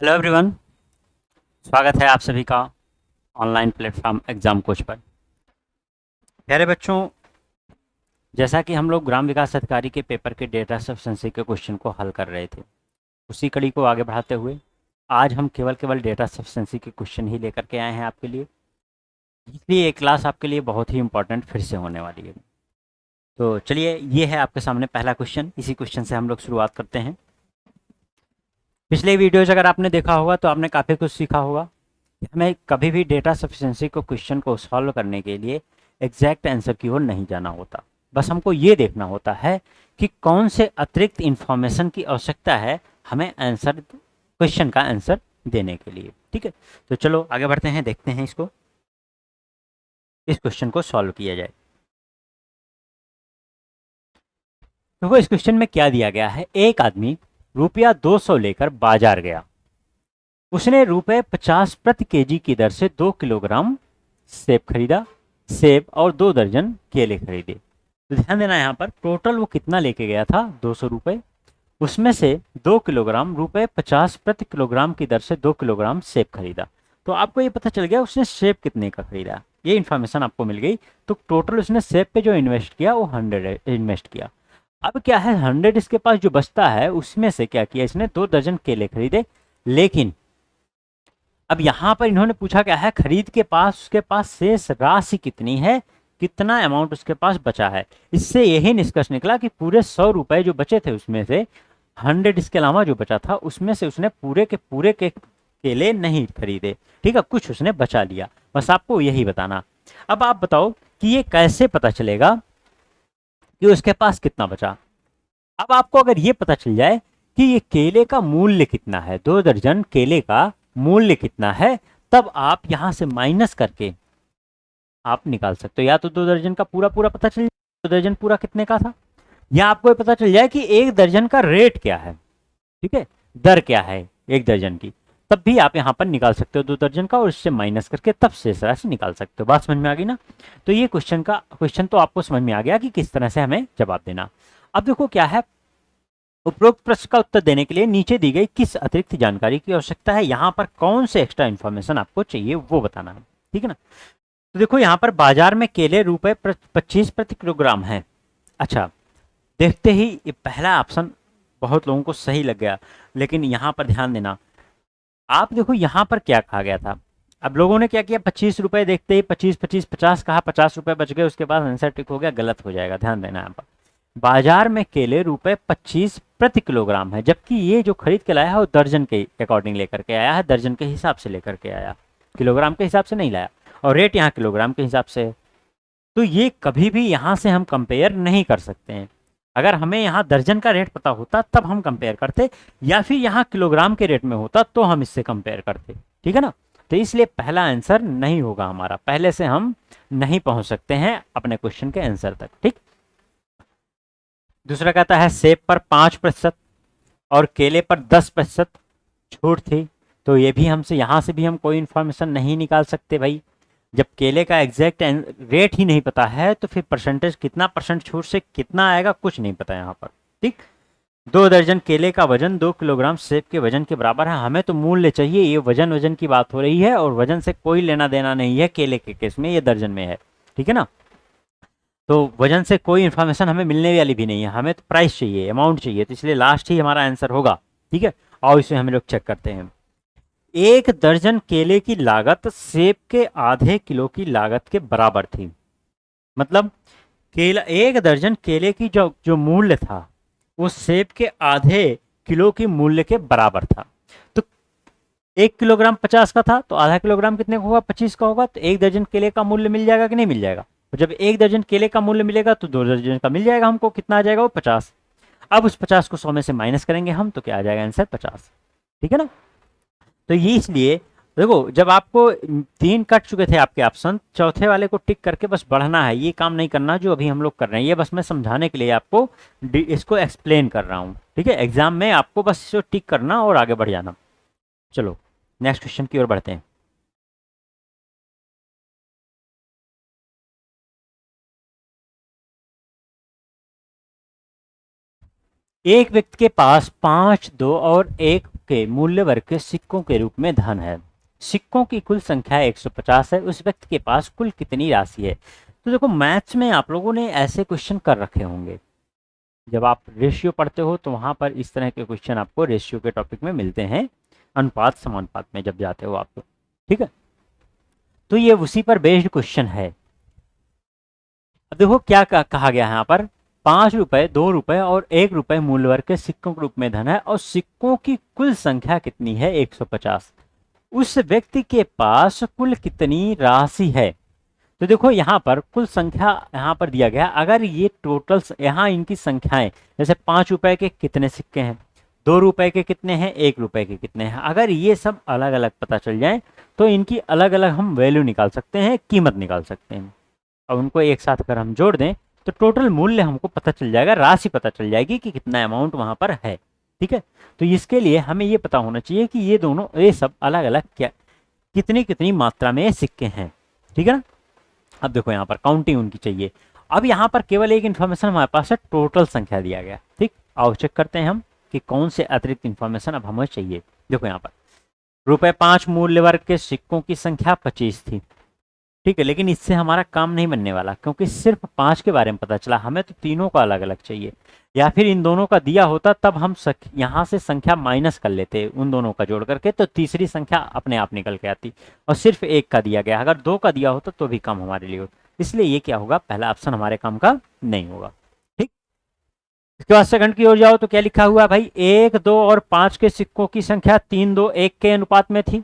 Hello everyone, स्वागत है आप सभी का ऑनलाइन प्लेटफॉर्म एग्जाम कोच पर। प्यारे बच्चों, जैसा कि हम लोग ग्राम विकास अधिकारी के पेपर के डेटा सफिशिएंसी के क्वेश्चन को हल कर रहे थे, उसी कड़ी को आगे बढ़ाते हुए आज हम केवल डेटा सफिशिएंसी के क्वेश्चन ही लेकर के आए हैं आपके लिए। इसलिए ये क्लास आपके लिए बहुत ही इंपॉर्टेंट फिर से होने वाली है। तो चलिए, ये है आपके सामने पहला क्वेश्चन। इसी क्वेश्चन से हम लोग शुरुआत करते हैं। पिछले वीडियोज अगर आपने देखा होगा तो आपने काफ़ी कुछ सीखा होगा। हमें कभी भी डेटा सफिशिएंसी को क्वेश्चन को सॉल्व करने के लिए एग्जैक्ट आंसर की ओर नहीं जाना होता। बस हमको ये देखना होता है कि कौन से अतिरिक्त इंफॉर्मेशन की आवश्यकता है हमें आंसर, क्वेश्चन का आंसर देने के लिए। ठीक है, तो चलो आगे बढ़ते हैं, देखते हैं इसको, इस क्वेश्चन को सॉल्व किया जाए। तो वो इस क्वेश्चन में क्या दिया गया है, एक आदमी रुपया 200 लेकर बाजार गया। उसने रुपए 50 प्रति केजी की दर से 2 किलोग्राम सेब खरीदा, सेब और 2 दर्जन केले खरीदे। तो ध्यान देना, यहाँ पर टोटल वो कितना लेके गया था, 200 रुपये। उसमें से 2 किलोग्राम रुपए 50 प्रति किलोग्राम की दर से 2 किलोग्राम सेब खरीदा। तो आपको ये पता चल गया उसने सेब कितने का खरीदा, ये इन्फॉर्मेशन आपको मिल गई। तो टोटल उसने सेब पे जो इन्वेस्ट किया वो 100 इन्वेस्ट किया। अब क्या है, 100 इसके पास जो बचता है उसमें से क्या किया, इसने 2 दर्जन केले खरीदे। लेकिन अब यहां पर इन्होंने पूछा क्या है, खरीद के पास उसके पास शेष राशि कितनी है, कितना अमाउंट उसके पास बचा है। इससे यही निष्कर्ष निकला कि पूरे 100 रुपए जो बचे थे उसमें से 100 इसके अलावा जो बचा था उसमें से उसने पूरे के केले नहीं खरीदे। ठीक है, कुछ उसने बचा लिया। बस आपको यही बताना। अब आप बताओ कि ये कैसे पता चलेगा कि उसके पास कितना बचा। अब आपको अगर ये पता चल जाए कि ये केले का मूल्य कितना है, 2 दर्जन केले का मूल्य कितना है, तब आप यहां से माइनस करके आप निकाल सकते हो। या तो 2 दर्जन का पूरा पूरा पता चल जाए, 2 दर्जन पूरा कितने का था, या आपको ये पता चल जाए कि 1 दर्जन का रेट क्या है। ठीक है, दर क्या है 1 दर्जन की, तब भी आप यहाँ पर निकाल सकते हो 2 दर्जन का, और इससे माइनस करके तब शेष राशि निकाल सकते हो। बात समझ में आ गई ना। तो ये क्वेश्चन तो आपको समझ में आ गया कि किस तरह से हमें जवाब देना। अब देखो क्या है, उपरोक्त प्रश्न का उत्तर देने के लिए नीचे दी गई किस अतिरिक्त जानकारी की आवश्यकता है, यहाँ पर कौन से एक्स्ट्रा इन्फॉर्मेशन आपको चाहिए वो बताना है। ठीक है ना। तो देखो यहाँ पर बाजार में केले रुपए 25 प्रति किलोग्राम है। अच्छा, देखते ही ये पहला ऑप्शन बहुत लोगों को सही लग गया, लेकिन यहाँ पर ध्यान देना। आप देखो यहाँ पर क्या कहा गया था। अब लोगों ने क्या किया, 25 रुपए देखते ही 25 25 50 कहा, 50 रुपए बच गए, उसके बाद आंसर टिक हो गया, गलत हो जाएगा। ध्यान देना, यहाँ पर बाजार में केले रुपए 25 प्रति किलोग्राम है, जबकि ये जो खरीद के लाया है वो दर्जन के अकॉर्डिंग लेकर के आया है, दर्जन के हिसाब से लेकर के आया, किलोग्राम के हिसाब से नहीं लाया। और रेट यहाँ किलोग्राम के हिसाब से है। तो ये कभी भी यहाँ से हम कंपेयर नहीं कर सकते हैं। अगर हमें यहाँ दर्जन का रेट पता होता तब हम कंपेयर करते, या फिर यहाँ किलोग्राम के रेट में होता तो हम इससे कंपेयर करते। ठीक है ना। तो इसलिए पहला आंसर नहीं होगा हमारा, पहले से हम नहीं पहुंच सकते हैं अपने क्वेश्चन के आंसर तक। ठीक। दूसरा कहता है सेब पर 5% और केले पर 10% छूट थी। तो ये भी हमसे, यहाँ से भी हम कोई इंफॉर्मेशन नहीं निकाल सकते भाई। जब केले का एग्जैक्ट रेट ही नहीं पता है तो फिर परसेंटेज, कितना परसेंट छूट से कितना आएगा, कुछ नहीं पता यहाँ पर। ठीक। 2 दर्जन केले का वजन 2 किलोग्राम सेब के वजन के बराबर है। हमें तो मूल्य चाहिए, ये वजन की बात हो रही है और वजन से कोई लेना देना नहीं है केले के केस में, ये दर्जन में है। ठीक है ना। तो वजन से कोई इन्फॉर्मेशन हमें मिलने वाली भी नहीं है, हमें तो प्राइस चाहिए, अमाउंट चाहिए, तो इसलिए लास्ट ही हमारा आंसर होगा। ठीक है, और इसे हम लोग चेक करते हैं। 1 दर्जन केले की लागत सेब के आधे किलो की लागत के बराबर थी। मतलब केला, 1 दर्जन केले की जो जो मूल्य था वो सेब के आधे किलो की मूल्य के बराबर था। तो 1 किलोग्राम 50 का था, तो आधा किलोग्राम कितने का होगा, 25 का होगा। तो 1 दर्जन केले का मूल्य मिल जाएगा कि नहीं मिल जाएगा। तो जब 1 दर्जन केले का मूल्य मिलेगा तो 2 दर्जन का मिल जाएगा हमको, कितना आ जाएगा वो 50। अब उस 50 को 100 में से माइनस करेंगे हम, तो क्या आ जाएगा आंसर 50। ठीक है ना। तो ये इसलिए देखो, जब आपको 3 कट चुके थे आपके ऑप्शन, चौथे वाले को टिक करके बस बढ़ना है, ये काम नहीं करना जो अभी हम लोग कर रहे हैं। ये बस मैं समझाने के लिए आपको इसको एक्सप्लेन कर रहा हूँ। ठीक है, एग्जाम में आपको बस इसको टिक करना और आगे बढ़ जाना। चलो नेक्स्ट क्वेश्चन की ओर बढ़ते हैं। एक व्यक्ति के पास 5, 2 और 1 के मूल्य वर्ग के सिक्कों के रूप में धन है। सिक्कों की कुल संख्या 150 है, उस व्यक्ति के पास कुल कितनी राशि है। तो देखो मैथ्स में आप लोगों ने ऐसे क्वेश्चन कर रखे होंगे, जब आप रेशियो पढ़ते हो तो वहां पर इस तरह के क्वेश्चन आपको रेशियो के टॉपिक में मिलते हैं, अनुपात समानुपात में जब जाते हो आप तो, ठीक है। तो ये उसी पर बेस्ड क्वेश्चन है। अब देखो क्या कहा गया है यहाँ पर, 5 रुपए, 2 रुपए और 1 रुपए मूल्य वर्ग के सिक्कों के रूप में धन है और सिक्कों की कुल संख्या कितनी है 150। उस व्यक्ति के पास कुल कितनी राशि है। तो देखो यहाँ पर कुल संख्या यहाँ पर दिया गया, अगर ये टोटल यहाँ इनकी संख्याएं, जैसे 5 रुपए के कितने सिक्के हैं, 2 रुपए के कितने हैं, 1 रुपए के कितने हैं, अगर ये सब अलग अलग पता चल जाए तो इनकी अलग अलग हम वैल्यू निकाल सकते हैं, कीमत निकाल सकते हैं। और उनको एक साथ अगर हम जोड़ दें तो टोटल मूल्य हमको पता चल जाएगा, राशि पता चल जाएगी कि कितना अमाउंट वहां पर है, ठीक है। तो इसके लिए हमें ये पता होना चाहिए कि ये दोनों, ये सब अलग अलग क्या कितनी कितनी मात्रा में सिक्के हैं, ठीक है ना। अब देखो यहाँ पर काउंटिंग उनकी चाहिए। अब यहाँ पर केवल एक इन्फॉर्मेशन हमारे पास है, टोटल संख्या दिया गया, ठीक। आओ चेक करते हैं हम कि कौन से अतिरिक्त इन्फॉर्मेशन अब हमें चाहिए। देखो यहाँ पर ₹5 मूल्य वर्ग के सिक्कों की संख्या 25 थी, ठीक है, लेकिन इससे हमारा काम नहीं बनने वाला क्योंकि सिर्फ 5 के बारे में पता चला, हमें तो तीनों का अलग अलग चाहिए। या फिर इन दोनों का दिया होता तब हम यहाँ से संख्या माइनस कर लेते उन दोनों का जोड़ करके, तो तीसरी संख्या अपने आप निकल के आती। और सिर्फ 1 का दिया गया, अगर 2 का दिया होता तो भी काम हमारे लिए होता, इसलिए ये क्या होगा, पहला ऑप्शन हमारे काम का नहीं होगा, ठीक। इसके बाद सेकंड की ओर जाओ तो क्या लिखा हुआ है भाई, 1, 2 और 5 के सिक्कों की संख्या 3, 2, 1 के अनुपात में थी।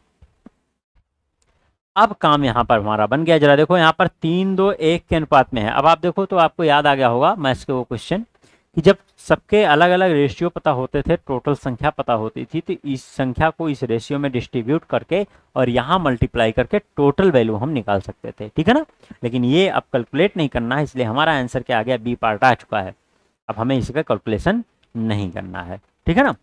अब काम यहाँ पर हमारा बन गया, जरा देखो यहाँ पर 3, 2, 1 के अनुपात में है। अब आप देखो तो आपको याद आ गया होगा मैथ्स के वो क्वेश्चन कि जब सबके अलग अलग रेशियो पता होते थे, टोटल संख्या पता होती थी, तो इस संख्या को इस रेशियो में डिस्ट्रीब्यूट करके और यहाँ मल्टीप्लाई करके टोटल वैल्यू हम निकाल सकते थे, ठीक है ना। लेकिन ये अब कैलकुलेट नहीं करना है, इसलिए हमारा आंसर क्या आ गया, बी पार्ट आ चुका है। अब हमें इसका कैलकुलेशन नहीं करना है, ठीक है ना।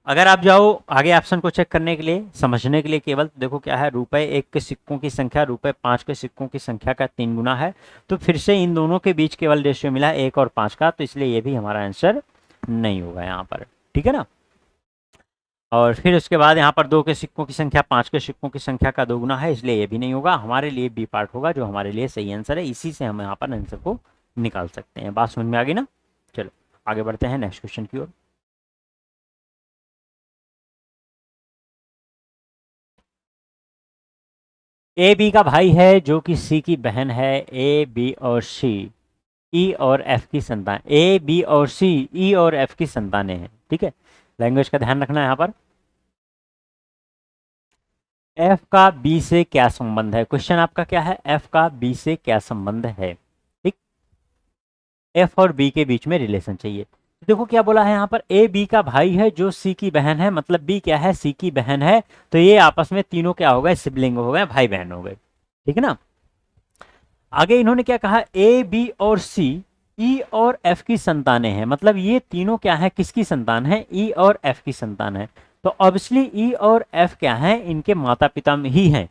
अगर आप जाओ आगे ऑप्शन को चेक करने के लिए, समझने के लिए केवल, तो देखो क्या है, ₹1 के सिक्कों की संख्या ₹5 के सिक्कों की संख्या का 3 गुना है। तो फिर से इन दोनों के बीच केवल रेशियो मिला 1 और 5 का, तो इसलिए ये भी हमारा आंसर नहीं होगा यहाँ पर, ठीक है ना। और फिर उसके बाद यहाँ पर 2 के सिक्कों की संख्या 5 के सिक्कों की संख्या का 2 गुना है, इसलिए ये भी नहीं होगा, हमारे लिए बी पार्ट होगा जो हमारे लिए सही आंसर है। इसी से हम यहाँ पर आंसर को निकाल सकते हैं। बात समझ में आ गई ना। चलो आगे बढ़ते हैं नेक्स्ट क्वेश्चन की ओर। ए बी का भाई है जो कि सी की बहन है। ए बी और सी ई और एफ की संतान, ए बी और सी ई और एफ की संतानें हैं, ठीक है। लैंग्वेज का ध्यान रखना है यहाँ पर। एफ का बी से क्या संबंध है, क्वेश्चन आपका क्या है, एफ का बी से क्या संबंध है, ठीक। एफ और बी के बीच में रिलेशन चाहिए। तो देखो क्या बोला है यहाँ पर, ए बी का भाई है जो सी की बहन है, मतलब बी क्या है, सी की बहन है, तो ये आपस में तीनों क्या हो गए, सिबलिंग हो गए, भाई बहन हो गए, ठीक है ना। आगे इन्होंने क्या कहा, ए बी और सी ई और एफ की संतानें हैं, मतलब ये तीनों क्या है, किसकी संतान है, ई और एफ की संतान है। तो ऑब्वियसली ई और एफ क्या है, इनके माता पिता ही हैं।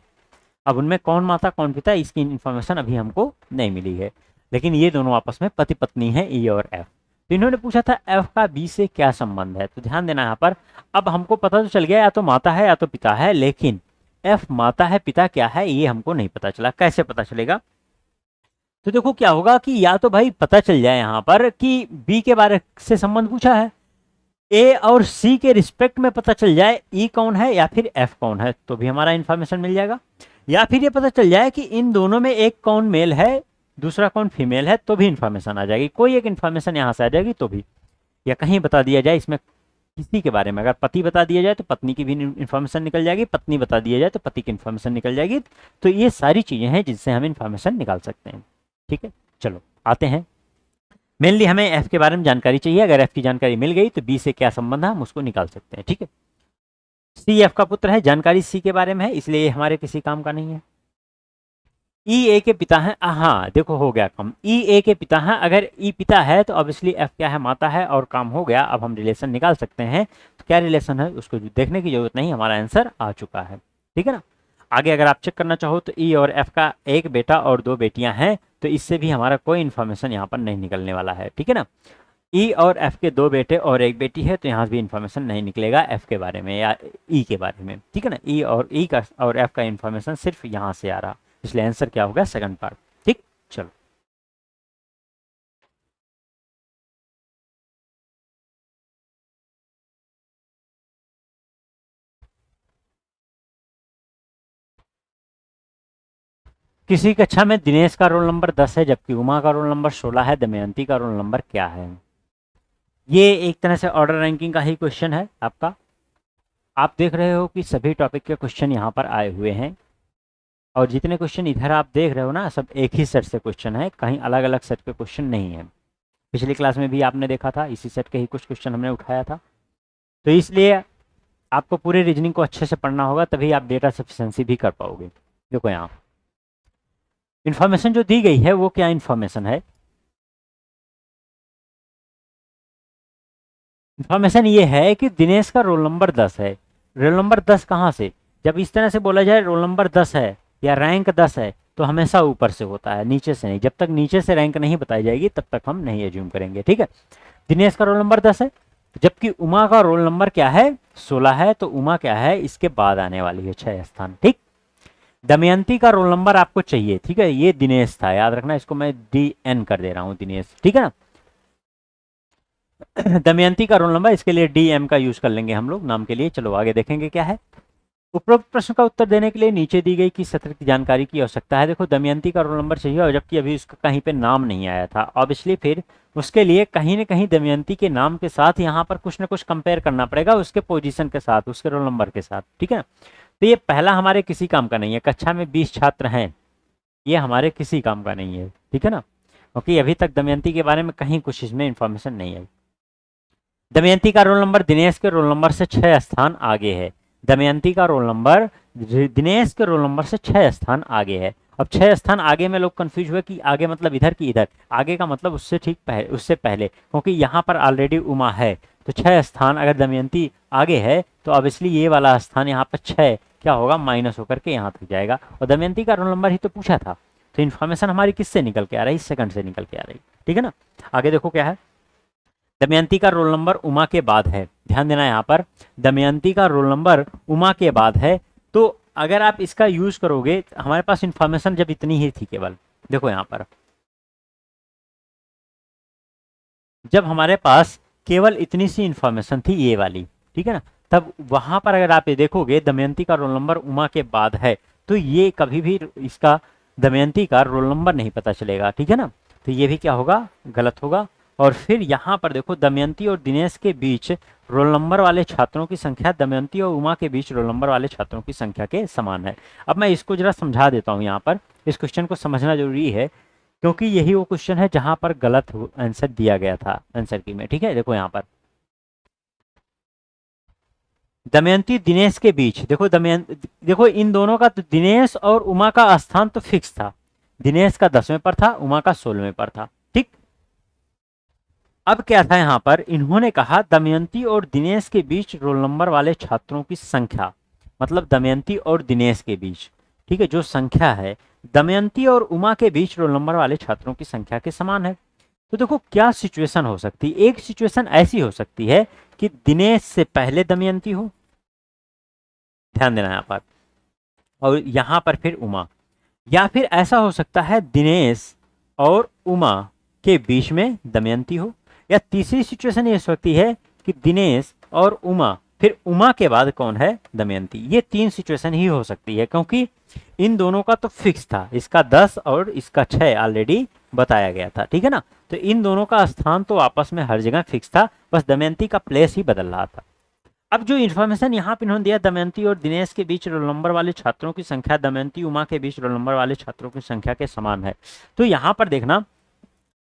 अब उनमें कौन माता कौन पिता, इसकी इंफॉर्मेशन अभी हमको नहीं मिली है, लेकिन ये दोनों आपस में पति पत्नी है, ई और एफ। तो इन्होंने पूछा था एफ का बी से क्या संबंध है, तो ध्यान देना यहाँ पर। अब हमको पता तो चल गया या तो माता है या तो पिता है, लेकिन एफ माता है पिता क्या है ये हमको नहीं पता चला, कैसे पता चलेगा। तो देखो क्या होगा कि या तो भाई पता चल जाए यहाँ पर कि बी के बारे से संबंध पूछा है, ए और सी के रिस्पेक्ट में पता चल जाए ई कौन है या फिर एफ कौन है, तो भी हमारा इन्फॉर्मेशन मिल जाएगा। या फिर ये पता चल जाए कि इन दोनों में एक कौन मेल है दूसरा कौन फीमेल है, तो भी इन्फॉर्मेशन आ जाएगी, कोई एक इन्फॉर्मेशन यहाँ से आ जाएगी तो भी। या कहीं बता दिया जाए इसमें किसी के बारे में, अगर पति बता दिया जाए तो पत्नी की भी इन्फॉर्मेशन निकल जाएगी, पत्नी बता दिया जाए तो पति की इन्फॉर्मेशन निकल जाएगी। तो ये सारी चीजें हैं जिनसे हम इन्फॉर्मेशन निकाल सकते हैं, ठीक है। चलो आते हैं, मेनली हमें एफ के बारे में जानकारी चाहिए, अगर एफ की जानकारी मिल गई तो बी से क्या संबंध है हम उसको निकाल सकते हैं, ठीक है। सी एफ का पुत्र है, जानकारी सी के बारे में है, इसलिए हमारे किसी काम का नहीं है। ई ए के पिता हैं, हाँ देखो हो गया काम, ई ए के पिता हैं, अगर ई पिता है तो ऑब्वियसली एफ क्या है, माता है, और काम हो गया। अब हम रिलेशन निकाल सकते हैं, तो क्या रिलेशन है उसको देखने की जरूरत नहीं, हमारा आंसर आ चुका है, ठीक है ना। आगे अगर आप चेक करना चाहो तो ई और एफ का एक बेटा और 2 बेटियां हैं, तो इससे भी हमारा कोई इन्फॉर्मेशन यहाँ पर नहीं निकलने वाला है, ठीक है ना। ई और एफ के दो बेटे और एक बेटी है, तो यहाँ भी इंफॉर्मेशन नहीं निकलेगा एफ के बारे में या ई के बारे में, ठीक है ना। ई का और एफ का इंफॉर्मेशन सिर्फ यहाँ से आ रहा, इसलिए आंसर क्या होगा, सेकंड पार्ट। ठीक, चलो। किसी कक्षा में दिनेश का रोल नंबर 10 है जबकि उमा का रोल नंबर 16 है, दमयंती का रोल नंबर क्या है। ये एक तरह से ऑर्डर रैंकिंग का ही क्वेश्चन है आपका। आप देख रहे हो कि सभी टॉपिक के क्वेश्चन यहाँ पर आए हुए हैं, और जितने क्वेश्चन इधर आप देख रहे हो ना, सब एक ही सेट से क्वेश्चन है, कहीं अलग अलग सेट के क्वेश्चन नहीं है। पिछली क्लास में भी आपने देखा था, इसी सेट के ही कुछ क्वेश्चन हमने उठाया था। तो इसलिए आपको पूरे रीजनिंग को अच्छे से पढ़ना होगा, तभी आप डेटा सफिशिएंसी भी कर पाओगे। देखो यहाँ इन्फॉर्मेशन जो दी गई है वो क्या इन्फॉर्मेशन है। इन्फॉर्मेशन ये है कि दिनेश का रोल नंबर 10 है। रोल नंबर 10 कहाँ से, जब इस तरह से बोला जाए रोल नंबर 10 है या रैंक 10 है, तो हमेशा ऊपर से होता है, नीचे से नहीं। जब तक नीचे से रैंक नहीं बताई जाएगी तब तक हम नहीं एज्यूम करेंगे, ठीक है। दिनेश का रोल नंबर 10 है, जबकि उमा का रोल नंबर क्या है, 16 है, तो उमा क्या है, इसके बाद आने वाली है 6 स्थान, ठीक। दमयंती का रोल नंबर आपको चाहिए, ठीक है, ये दिनेश था, याद रखना, इसको मैं DN कर दे रहा हूँ, दिनेश, ठीक है ना। दमयंती का रोल नंबर, इसके लिए DM का यूज कर लेंगे हम लोग नाम के लिए। चलो आगे देखेंगे क्या है। उपरोक्त प्रश्न का उत्तर देने के लिए नीचे दी गई किस सत्र की जानकारी की आवश्यकता है। देखो दमयंती का रोल नंबर चाहिए, और जबकि अभी उसका कहीं पे नाम नहीं आया था, ऑब्वियसली फिर उसके लिए कहीं ना कहीं दमयंती के नाम के साथ यहाँ पर कुछ ना कुछ कंपेयर करना पड़ेगा, उसके पोजीशन के साथ, उसके रोल नंबर के साथ, ठीक है ना। तो ये पहला हमारे किसी काम का नहीं है, कक्षा में 20 छात्र हैं, ये हमारे किसी काम का नहीं है, ठीक है ना, क्योंकि अभी तक दमयंती के बारे में कहीं कुछ इसमें इंफॉर्मेशन नहीं आई। दमयंती का रोल नंबर दिनेश के रोल नंबर से 6 स्थान आगे है। दमयंती का रोल नंबर दिनेश के रोल नंबर से 6 स्थान आगे है। अब 6 स्थान आगे में लोग कंफ्यूज हुए कि आगे मतलब इधर की इधर, आगे का मतलब उससे ठीक पहले, उससे पहले, क्योंकि यहाँ पर ऑलरेडी उमा है, तो 6 स्थान अगर दमयंती आगे है तो ऑब्वियसली ये वाला स्थान यहाँ पर 6 क्या होगा, माइनस होकर के यहाँ तक जाएगा। और दमयंती का रोल नंबर ही तो पूछा था, तो इन्फॉर्मेशन हमारी किससे निकल के आ रही, सेकंड से निकल के आ रही, ठीक है ना। आगे देखो क्या है। दमयंती का रोल नंबर उमा के बाद है, ध्यान देना यहाँ पर, दमयंती का रोल नंबर उमा के बाद है। तो अगर आप इसका यूज करोगे, हमारे पास इंफॉर्मेशन जब इतनी ही थी केवल, देखो यहाँ पर जब हमारे पास केवल इतनी सी इंफॉर्मेशन थी ये वाली, ठीक है ना, तब वहां पर अगर आप ये देखोगे दमयंती का रोल नंबर उमा के बाद है, तो ये कभी भी इसका दमयंती का रोल नंबर नहीं पता चलेगा, ठीक है ना। तो ये भी क्या होगा, गलत होगा। और फिर यहाँ पर देखो दमयंती और दिनेश के बीच रोल नंबर वाले छात्रों की संख्या दमयंती और उमा के बीच रोल नंबर वाले छात्रों की संख्या के समान है। अब मैं इसको जरा समझा देता हूँ, यहाँ पर इस क्वेश्चन को समझना जरूरी है, क्योंकि यही वो क्वेश्चन है जहां पर गलत आंसर दिया गया था आंसर की में, ठीक है। देखो यहाँ पर दमयंती दिनेश के बीच, देखो देखो इन दोनों का, तो दिनेश और उमा का स्थान तो फिक्स था, दिनेश का 10वें पर था, उमा का 16वें पर था, ठीक। अब क्या था यहाँ पर, इन्होंने कहा दमयंती और दिनेश के बीच रोल नंबर वाले छात्रों की संख्या, मतलब दमयंती और दिनेश के बीच, ठीक है, जो संख्या है दमयंती और उमा के बीच रोल नंबर वाले छात्रों की संख्या के समान है। तो देखो क्या सिचुएशन हो सकती है, एक सिचुएशन ऐसी हो सकती है कि दिनेश से पहले दमयंती हो, ध्यान देना यहाँ पर, और यहाँ पर फिर उमा, या फिर ऐसा हो सकता है दिनेश और उमा के बीच में दमयंती हो, या तीसरी सिचुएशन ये हो सकती है कि दिनेश और उमा, फिर उमा के बाद कौन है, दमयंती। ये 3 सिचुएशन ही हो सकती है, क्योंकि इन दोनों का तो फिक्स था, इसका 10 और इसका 6 ऑलरेडी बताया गया था, ठीक है ना। तो इन दोनों का स्थान तो आपस में हर जगह फिक्स था, बस दमयंती का प्लेस ही बदल रहा था। अब जो इन्फॉर्मेशन यहाँ पे इन्होंने दिया, दमयंती और दिनेश के बीच रोल नंबर वाले छात्रों की संख्या दमयंती उमा के बीच रोल नंबर वाले छात्रों की संख्या के समान है। तो यहाँ पर देखना,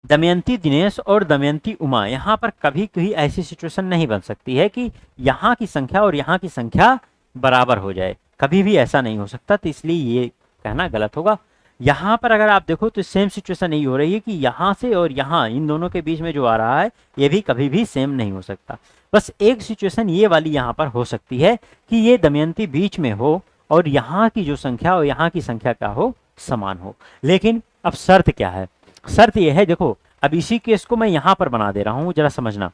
दमयंती दिनेश और दमयंती उमा, यहाँ पर कभी कभी ऐसी सिचुएशन नहीं बन सकती है कि यहाँ की संख्या और यहाँ की संख्या बराबर हो जाए, कभी भी ऐसा नहीं हो सकता, तो इसलिए ये कहना गलत होगा। यहाँ पर अगर आप देखो तो सेम सिचुएशन यही हो रही है कि यहाँ से और यहाँ इन दोनों के बीच में जो आ रहा है ये भी कभी भी सेम नहीं हो सकता। बस एक सिचुएशन ये वाली यहाँ पर हो सकती है कि ये दमयंती बीच में हो और यहाँ की जो संख्या और यहाँ की संख्या क्या हो, समान हो। लेकिन अब शर्त क्या है, शर्त यह है, देखो अब इसी केस को मैं यहां पर बना दे रहा हूं, जरा समझना।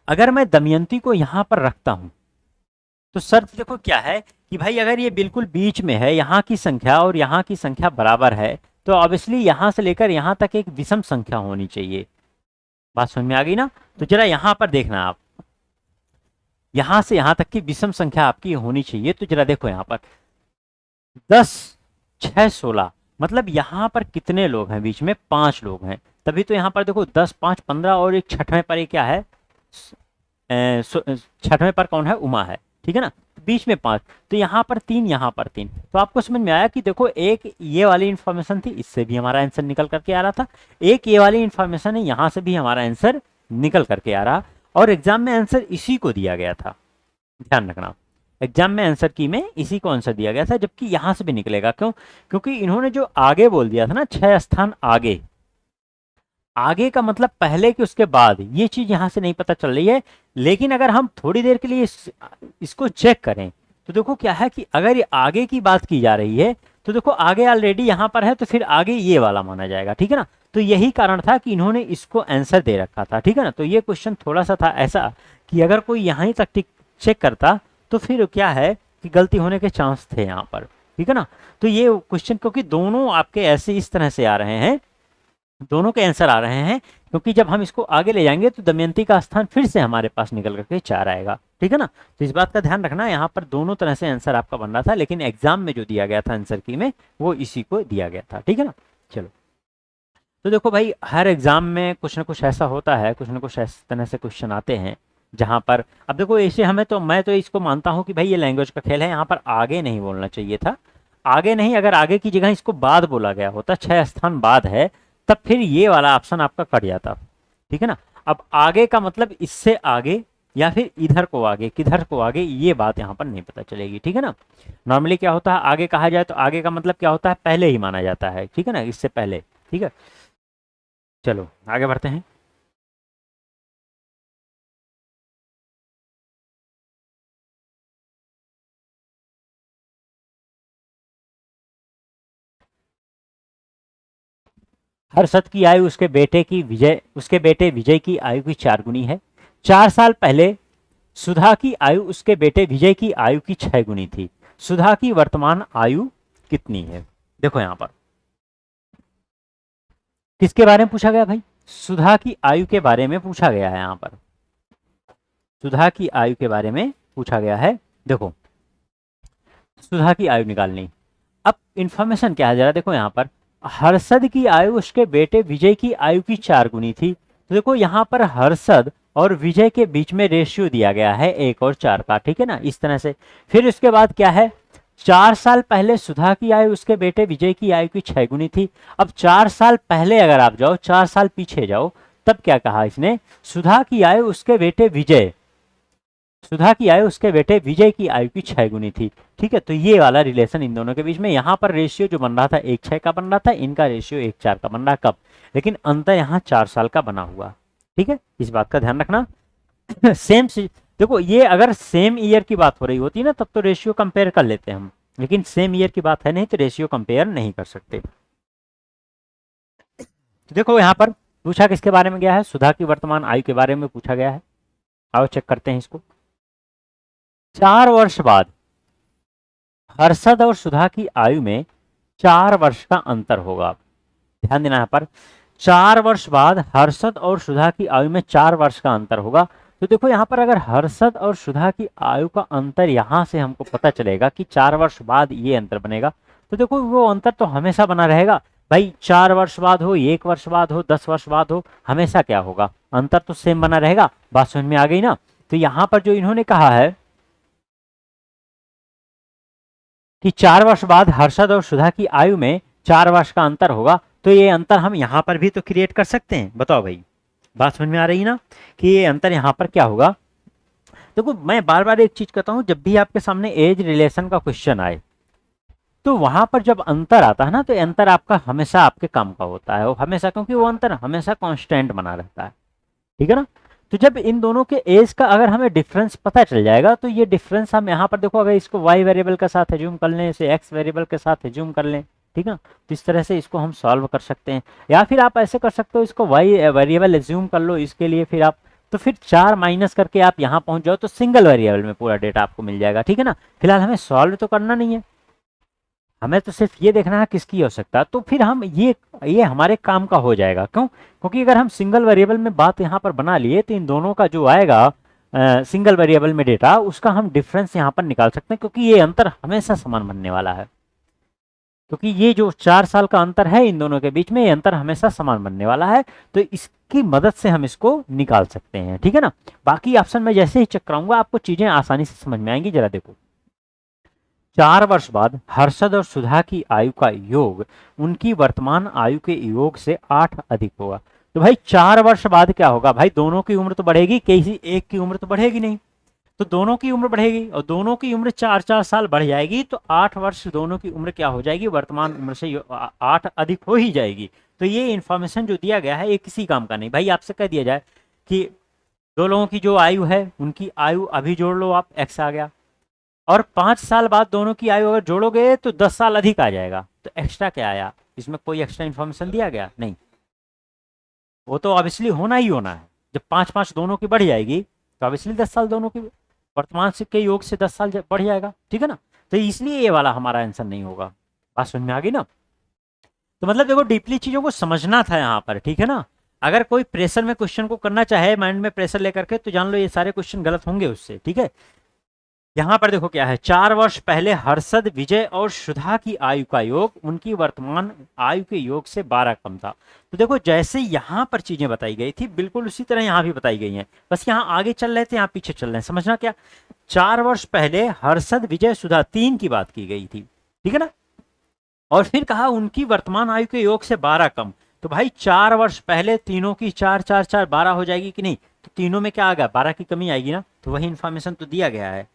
अगर मैं दमयंती को यहां पर रखता हूं तो शर्त देखो क्या है कि भाई अगर ये बिल्कुल बीच में है, यहाँ की संख्या और यहाँ की संख्या बराबर है, तो ऑब्वियसली यहां से लेकर यहां तक एक विषम संख्या होनी चाहिए। बात समझ में आ गई ना? तो जरा यहां पर देखना आप, यहां से यहां तक की विषम संख्या आपकी होनी चाहिए। तो जरा देखो यहां पर 10, 6, 16, मतलब यहां पर कितने लोग हैं? बीच में 5 लोग हैं। तभी तो यहां पर देखो 10, 5, 15 और एक छठवें पर ये क्या है? छठवें पर कौन है? उमा है, ठीक है ना? बीच में 5, तो यहाँ पर 3, यहाँ पर 3। तो आपको समझ में आया कि देखो एक ये वाली इंफॉर्मेशन थी, इससे भी हमारा आंसर निकल करके आ रहा था, एक ये वाली इंफॉर्मेशन है, यहाँ से भी हमारा आंसर निकल करके आ रहा, और एग्जाम में आंसर इसी को दिया गया था। ध्यान रखना, एग्जाम में आंसर की में इसी को आंसर दिया गया था, जबकि यहां से भी निकलेगा। क्यों? क्योंकि इन्होंने जो आगे बोल दिया था ना, 6 स्थान आगे, आगे का मतलब पहले कि उसके बाद, ये चीज यहां से नहीं पता चल रही है। लेकिन अगर हम थोड़ी देर के लिए इसको चेक करें तो देखो क्या है कि अगर ये आगे की बात की जा रही है तो देखो आगे ऑलरेडी यहां पर है, तो फिर आगे ये वाला माना जाएगा, ठीक है ना? तो यही कारण था कि इन्होंने इसको आंसर दे रखा था, ठीक है ना? तो ये क्वेश्चन थोड़ा सा था ऐसा कि अगर कोई यहीं तक चेक करता तो फिर क्या है कि गलती होने के चांस थे यहाँ पर, ठीक है ना? तो ये क्वेश्चन क्योंकि दोनों आपके ऐसे इस तरह से आ रहे हैं, दोनों के आंसर आ रहे हैं, क्योंकि जब हम इसको आगे ले जाएंगे तो दमयंती का स्थान फिर से हमारे पास निकल करके 4 आएगा, ठीक है ना? तो इस बात का ध्यान रखना, यहाँ पर दोनों तरह से आंसर आपका बन रहा था, लेकिन एग्जाम में जो दिया गया था आंसर की में, वो इसी को दिया गया था, ठीक है ना? चलो, तो देखो भाई हर एग्जाम में कुछ ना कुछ ऐसा होता है, कुछ ना कुछ इस तरह से क्वेश्चन आते हैं जहां पर, अब देखो ऐसे हमें तो, मैं तो इसको मानता हूं कि भाई ये लैंग्वेज का खेल है, यहाँ पर आगे नहीं बोलना चाहिए था। आगे नहीं, अगर आगे की जगह इसको बाद बोला गया होता, 6 स्थान बाद है, तब फिर ये वाला ऑप्शन आपका कट जाता, ठीक है ना? अब आगे का मतलब इससे आगे या फिर इधर को आगे, किधर को आगे, ये बात यहाँ पर नहीं पता चलेगी, ठीक है ना? नॉर्मली क्या होता है, आगे कहा जाए तो आगे का मतलब क्या होता है? पहले ही माना जाता है, ठीक है ना? इससे पहले, ठीक है? चलो आगे बढ़ते हैं। हर्षद की आयु उसके बेटे विजय की आयु की 4 गुनी है। 4 साल पहले सुधा की आयु उसके बेटे विजय की आयु की 6 गुनी थी। सुधा की वर्तमान आयु कितनी है? देखो यहां पर किसके बारे में पूछा गया भाई? सुधा की आयु के बारे में पूछा गया है। यहां पर सुधा की आयु के बारे में पूछा गया है। देखो सुधा की आयु निकालनी। अब इंफॉर्मेशन क्या है जरा देखो, यहां पर हर्षद की आयु उसके बेटे विजय की आयु की 4 गुनी थी। तो देखो यहां पर हर्षद और विजय के बीच में रेशियो दिया गया है 1 और 4 का, ठीक है ना? इस तरह से। फिर उसके बाद क्या है, 4 साल पहले सुधा की आयु उसके बेटे विजय की आयु की 6 गुनी थी। अब 4 साल पहले अगर आप जाओ, 4 साल पीछे जाओ, तब क्या कहा इसने? सुधा की आयु उसके बेटे विजय की आयु की 6 गुनी थी, ठीक है? तो ये वाला रिलेशन इन दोनों के बीच में, यहाँ पर रेशियो जो बन रहा था 1:6 का बन रहा था, इनका रेशियो 1:4 का बन रहा। कब? लेकिन अंतर यहाँ 4 साल का बना हुआ, ठीक है? इस बात का ध्यान रखना। सेम देखो, ये अगर सेम ईयर की बात हो रही होती ना, तब तो रेशियो कंपेयर कर लेते हम, लेकिन सेम ईयर की बात है नहीं, तो रेशियो कंपेयर नहीं कर सकते। तो देखो यहाँ पर पूछा किसके बारे में गया है? सुधा की वर्तमान आयु के बारे में पूछा गया है। आओ चेक करते हैं इसको। 4 वर्ष बाद हर्षद और सुधा की आयु में 4 वर्ष का अंतर होगा। ध्यान देना यहाँ पर, 4 वर्ष बाद हर्षद और सुधा की आयु में 4 वर्ष का अंतर होगा। तो देखो यहाँ पर अगर हर्षद और सुधा की आयु का अंतर यहाँ से हमको पता चलेगा कि 4 वर्ष बाद ये अंतर बनेगा, तो देखो वो अंतर तो हमेशा बना रहेगा भाई। 4 वर्ष बाद हो, 1 वर्ष बाद हो, 10 वर्ष बाद हो, हमेशा क्या होगा? अंतर तो सेम बना रहेगा। बात समझ में आ गई ना? तो यहाँ पर जो इन्होंने कहा है कि 4 वर्ष बाद हर्षद और सुधा की आयु में 4 वर्ष का अंतर होगा, तो ये अंतर हम यहां पर भी तो क्रिएट कर सकते हैं। बताओ भाई, बात समझ में आ रही ना कि ये अंतर यहां पर क्या होगा? देखो मैं बार बार एक चीज कहता हूं, जब भी आपके सामने एज रिलेशन का क्वेश्चन आए तो वहां पर जब अंतर आता है ना, तो अंतर आपका हमेशा आपके काम का होता है, वो हमेशा, क्योंकि वो अंतर हमेशा कांस्टेंट बना रहता है, ठीक है ना? तो जब इन दोनों के एज का अगर हमें डिफरेंस पता चल जाएगा, तो ये डिफरेंस हम यहाँ पर देखो, अगर इसको y वेरिएबल के साथ एज्यूम कर लें, इसे x वेरिएबल के साथ एज्यूम कर लें, ठीक है ना। तो इस तरह से इसको हम सॉल्व कर सकते हैं, या फिर आप ऐसे कर सकते हो, इसको वाई वेरिएबल एज्यूम कर लो इसके लिए, फिर आप तो फिर 4 माइनस करके आप यहाँ पहुंच जाओ तो सिंगल वेरिएबल में पूरा डेटा आपको मिल जाएगा, ठीक है ना। फिलहाल हमें सॉल्व तो करना नहीं है, हमें तो सिर्फ ये देखना है किसकी आवश्यकता, तो फिर हम ये हमारे काम का हो जाएगा। क्यों? क्योंकि अगर हम सिंगल वेरिएबल में बात यहाँ पर बना लिए तो इन दोनों का जो आएगा सिंगल वेरिएबल में डेटा, उसका हम डिफरेंस यहाँ पर निकाल सकते हैं, क्योंकि ये अंतर हमेशा समान बनने वाला है। क्योंकि ये जो 4 साल का अंतर है इन दोनों के बीच में, ये अंतर हमेशा समान बनने वाला है, तो इसकी मदद से हम इसको निकाल सकते हैं, ठीक है ना। बाकी ऑप्शन में जैसे ही चेक कराऊंगा आपको चीजें आसानी से समझ में आएंगी। जरा देखो, 4 वर्ष बाद हर्षद और सुधा की आयु का योग उनकी वर्तमान आयु के योग से 8 अधिक होगा। तो भाई 4 वर्ष बाद क्या होगा? भाई दोनों की उम्र तो बढ़ेगी, किसी एक की उम्र तो बढ़ेगी नहीं, तो दोनों की उम्र बढ़ेगी और दोनों की उम्र 4-4 साल बढ़ जाएगी, तो 8 वर्ष दोनों की उम्र क्या हो जाएगी? वर्तमान उम्र से 8 अधिक हो ही जाएगी। तो ये इन्फॉर्मेशन जो दिया गया है ये किसी काम का नहीं। भाई आपसे कह दिया जाए कि दो लोगों की जो आयु है उनकी आयु अभी जोड़ लो आप, एक्स आ गया, और 5 साल बाद दोनों की आयु अगर जोड़ोगे तो 10 साल अधिक आ जाएगा, तो एक्स्ट्रा क्या आया? इसमें कोई एक्स्ट्रा इन्फॉर्मेशन दिया गया नहीं, वो तो ऑब्वियसली होना ही होना है। जब 5-5 दोनों की बढ़ जाएगी तो ऑब्वियसली 10 साल दोनों की वर्तमान से के योग से 10 साल बढ़ जाएगा, ठीक है ना। तो इसलिए ये वाला हमारा आंसर नहीं होगा। बात समझ में आ गई ना। तो मतलब देखो डीपली चीजों को समझना था यहाँ पर, ठीक है ना। अगर कोई प्रेशर में क्वेश्चन को करना चाहे माइंड में प्रेशर लेकर के, तो जान लो ये सारे क्वेश्चन गलत होंगे उससे, ठीक है। यहाँ पर देखो क्या है, 4 वर्ष पहले हर्षद, विजय और सुधा की आयु का योग उनकी वर्तमान आयु के योग से 12 कम था। तो देखो जैसे यहाँ पर चीजें बताई गई थी बिल्कुल उसी तरह यहाँ भी बताई गई हैं, बस यहाँ आगे चल रहे थे यहाँ पीछे चल रहे हैं। समझना क्या, 4 वर्ष पहले हर्षद, विजय, सुधा 3 की बात की गई थी, ठीक है ना। और फिर कहा उनकी वर्तमान आयु के योग से 12 कम। तो भाई 4 वर्ष पहले तीनों की 4-4-4 12 हो जाएगी कि नहीं? तो तीनों में क्या आ गया? 12 की कमी आएगी ना। तो वही इन्फॉर्मेशन तो दिया गया है,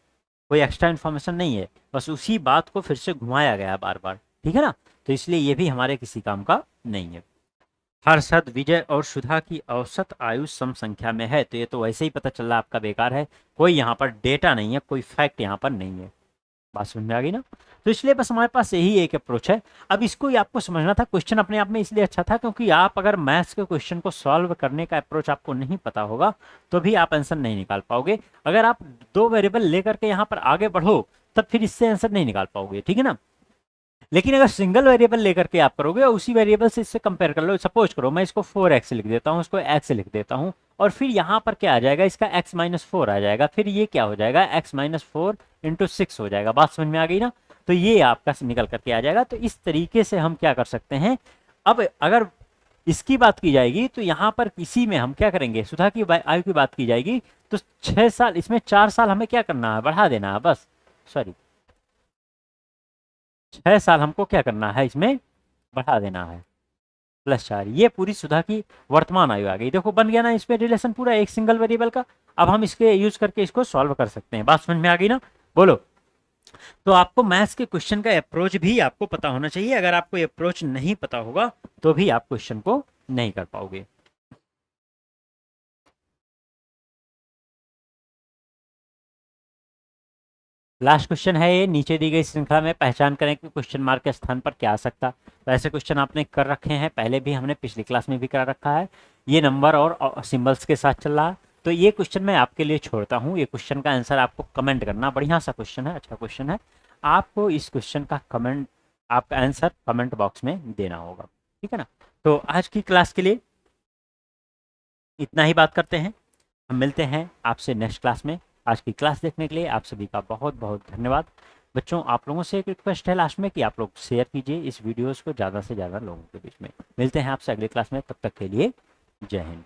कोई एक्स्ट्रा इन्फॉर्मेशन नहीं है, बस उसी बात को फिर से घुमाया गया बार बार, ठीक है ना। तो इसलिए ये भी हमारे किसी काम का नहीं है। हर्षद, विजय और सुधा की औसत आयु सम संख्या में है, तो ये तो वैसे ही पता चल रहा है आपका बेकार है, कोई यहाँ पर डेटा नहीं है, कोई फैक्ट यहाँ पर नहीं है। बात समझ में आ गई ना। तो इसलिए बस हमारे पास यही एक अप्रोच है। अब इसको ही आपको समझना था। क्वेश्चन अपने आप में इसलिए अच्छा था क्योंकि आप अगर मैथ्स के क्वेश्चन को सॉल्व करने का अप्रोच आपको नहीं पता होगा तो भी आप आंसर नहीं निकाल पाओगे। अगर आप 2 वेरिएबल लेकर के यहाँ पर आगे बढ़ो तब फिर इससे आंसर नहीं निकाल पाओगे, ठीक है ना। लेकिन अगर सिंगल वेरिएबल लेकर के आप करोगे और उसी वेरिएबल से इससे कंपेयर कर लो, सपोज करो मैं इसको 4x लिख देता हूँ, इसको x लिख देता हूँ, और फिर यहाँ पर क्या आ जाएगा? इसका x माइनस 4 आ जाएगा, फिर ये क्या हो जाएगा? x माइनस 4 इंटू 6 हो जाएगा। बात समझ में आ गई ना। तो ये आपका निकल करके आ जाएगा। तो इस तरीके से हम क्या कर सकते हैं। अब अगर इसकी बात की जाएगी तो यहाँ पर इसी में हम क्या करेंगे, सुधा की आयु की बात की जाएगी तो 6 साल, इसमें 4 साल हमें क्या करना है? बढ़ा देना है बस, सॉरी 6 साल हमको क्या करना है? इसमें बढ़ा देना है, +4। ये पूरी सुधा की वर्तमान आयु आ गई। देखो बन गया ना इसमें रिलेशन पूरा एक सिंगल वेरिएबल का। अब हम इसके यूज करके इसको सॉल्व कर सकते हैं। बात समझ में आ गई ना? बोलो। तो आपको मैथ्स के क्वेश्चन का अप्रोच भी आपको पता होना चाहिए। अगर आपको अप्रोच नहीं पता होगा तो भी आप क्वेश्चन को नहीं कर पाओगे। लास्ट क्वेश्चन है ये, नीचे दी गई श्रृंखला में पहचान करें कि क्वेश्चन मार्क के स्थान पर क्या आ सकता। तो ऐसे क्वेश्चन आपने कर रखे हैं, पहले भी हमने पिछली क्लास में भी करा रखा है। ये नंबर और सिंबल्स के साथ चल रहा है। तो ये क्वेश्चन मैं आपके लिए छोड़ता हूँ। ये क्वेश्चन का आंसर आपको कमेंट करना। बढ़िया सा क्वेश्चन है, अच्छा क्वेश्चन है। आपको इस क्वेश्चन का कमेंट, आपका आंसर कमेंट बॉक्स में देना होगा, ठीक है ना। तो आज की क्लास के लिए इतना ही बात करते हैं। हम मिलते हैं आपसे नेक्स्ट क्लास में। आज की क्लास देखने के लिए आप सभी का बहुत बहुत धन्यवाद। बच्चों आप लोगों से एक रिक्वेस्ट है लास्ट में कि आप लोग शेयर कीजिए इस वीडियोस को ज़्यादा से ज़्यादा लोगों के बीच में। मिलते हैं आपसे अगली क्लास में, तब तक के लिए जय हिंद।